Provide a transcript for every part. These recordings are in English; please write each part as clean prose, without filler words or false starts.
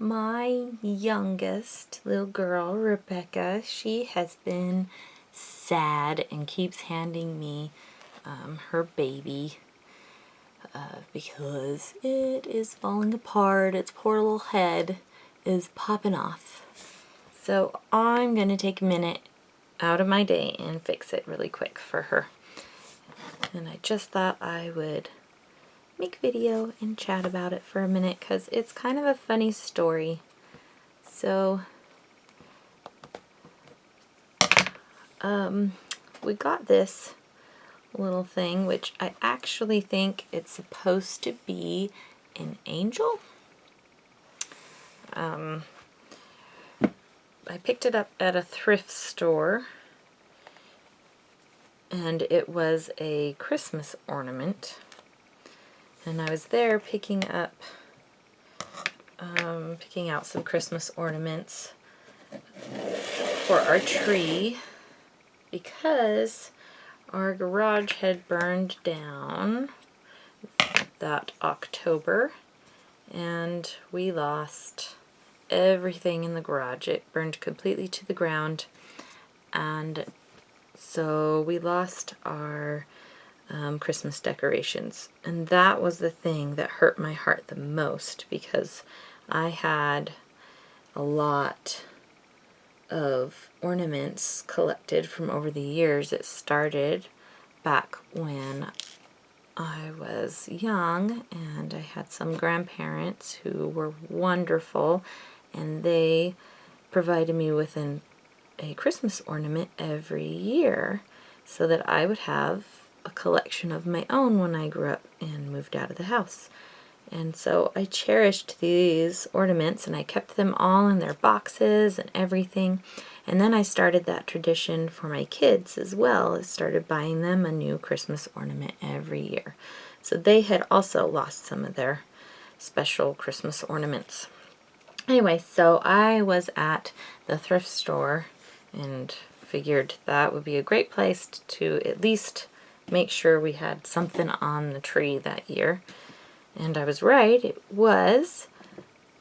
my youngest little girl, Rebecca, she has been sad and keeps handing me her baby because it is falling apart. Its poor little head is popping off. So I'm going to take a minute out of my day and fix it really quick for her. And I just thought I would make video and chat about it for a minute because it's kind of a funny story. So we got this little thing, which I actually think it's supposed to be an angel. I picked it up at a thrift store, and it was a Christmas ornament. And I was there picking out some Christmas ornaments for our tree because our garage had burned down that October and we lost everything in the garage. It burned completely to the ground, and so we lost our Christmas decorations, and that was the thing that hurt my heart the most because I had a lot of ornaments collected from over the years. It started back when I was young, and I had some grandparents who were wonderful, and they provided me with a Christmas ornament every year so that I would have a collection of my own when I grew up and moved out of the house. And so I cherished these ornaments, and I kept them all in their boxes and everything. And then I started that tradition for my kids as well. I started buying them a new Christmas ornament every year. So they had also lost some of their special Christmas ornaments. Anyway, so I was at the thrift store and figured that would be a great place to at least make sure we had something on the tree that year. And I was right, it was.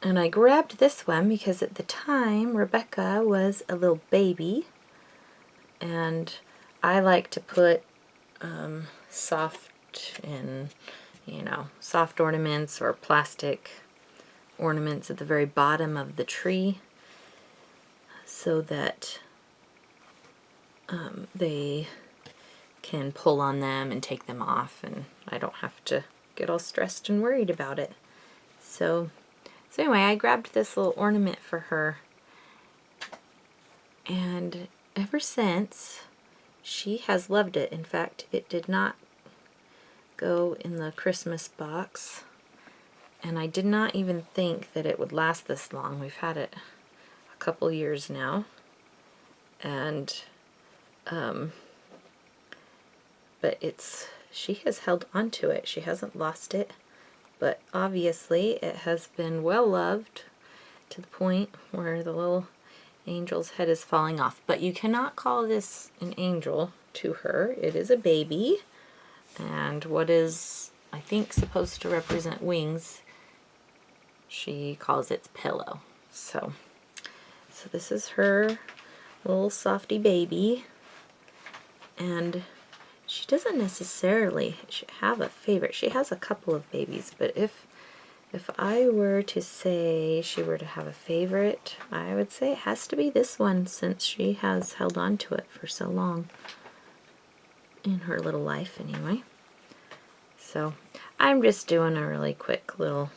And I grabbed this one because at the time Rebecca was a little baby, and I like to put soft ornaments or plastic ornaments at the very bottom of the tree so that they can pull on them and take them off, and I don't have to get all stressed and worried about it. So anyway, I grabbed this little ornament for her, and ever since she has loved it. In fact, it did not go in the Christmas box, and I did not even think that it would last this long. We've had it a couple years now, and but she has held on to it. She hasn't lost it, but obviously it has been well loved to the point where the little angel's head is falling off. But you cannot call this an angel to her. It is a baby, and what is, I think, supposed to represent wings, she calls its pillow. So this is her little softy baby, and she doesn't necessarily have a favorite. She has a couple of babies, but if I were to say she were to have a favorite, I would say it has to be this one, since she has held on to it for so long in her little life anyway. So I'm just doing a really quick little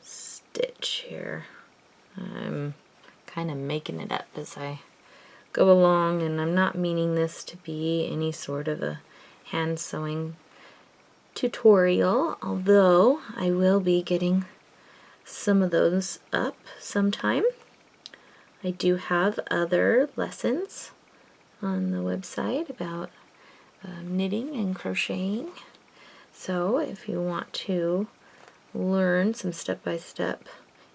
stitch here. I'm kind of making it up as I go along, and I'm not meaning this to be any sort of a hand sewing tutorial, although I will be getting some of those up sometime. I do have other lessons on the website about knitting and crocheting, so if you want to learn some step-by-step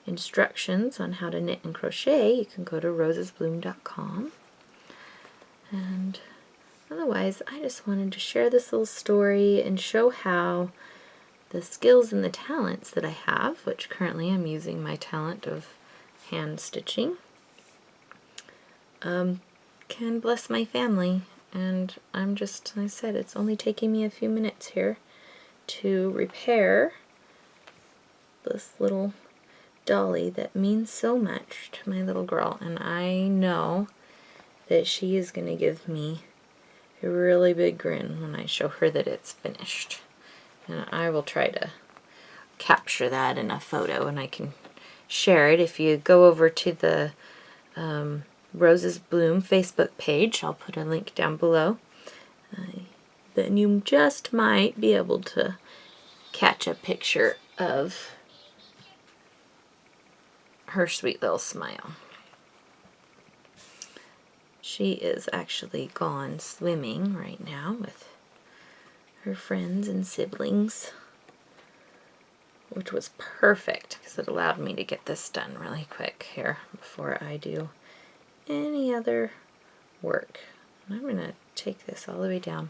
instructions on how to knit and crochet, you can go to rosesbloom.com. And otherwise, I just wanted to share this little story and show how the skills and the talents that I have, which currently I'm using my talent of hand stitching, can bless my family. And I'm just, I said, it's only taking me a few minutes here to repair this little dolly that means so much to my little girl, and I know that she is going to give me a really big grin when I show her that it's finished. And I will try to capture that in a photo and I can share it. If you go over to the Roses Bloom Facebook page, I'll put a link down below, then you just might be able to catch a picture of her sweet little smile. She is actually gone swimming right now with her friends and siblings, which was perfect because it allowed me to get this done really quick here before I do any other work. I'm going to take this all the way down.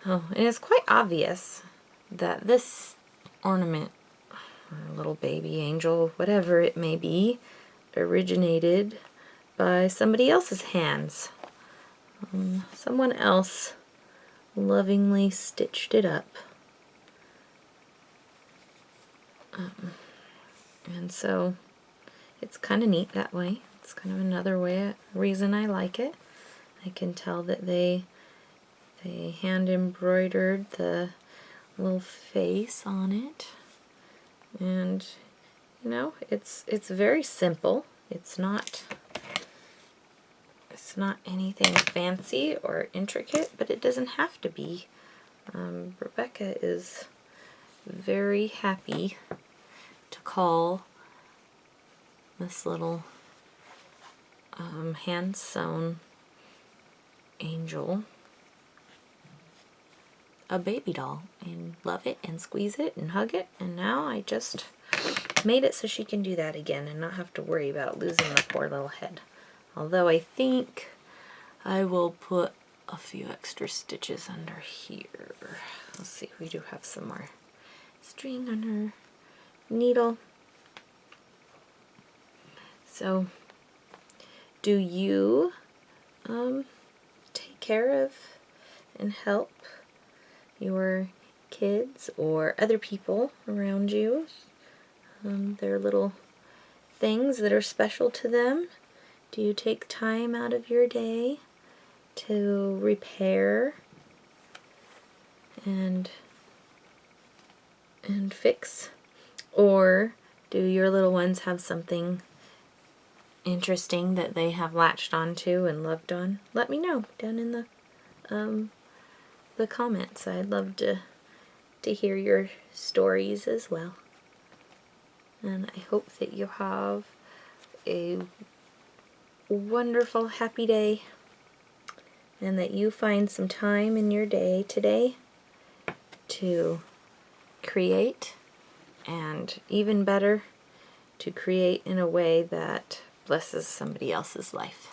Oh, and it's quite obvious that this ornament, or little baby angel, whatever it may be, originated by somebody else's hands. Someone else lovingly stitched it up. And so it's kind of neat that way. It's kind of another reason I like it. I can tell that they hand embroidered the little face on it. And you know, it's very simple. It's not anything fancy or intricate, but it doesn't have to be. Rebecca is very happy to call this little hand-sewn angel a baby doll, and love it and squeeze it and hug it, and now I just made it so she can do that again and not have to worry about losing the poor little head. Although I think I will put a few extra stitches under here. Let's see, we do have some more string on her needle. So, do you take care of and help your kids or other people around you? Their little things that are special to them? Do you take time out of your day to repair and fix? Or do your little ones have something interesting that they have latched onto and loved on? Let me know down in the comments. I'd love to hear your stories as well. And I hope that you have a wonderful, happy day, and that you find some time in your day today to create, and even better, to create in a way that blesses somebody else's life.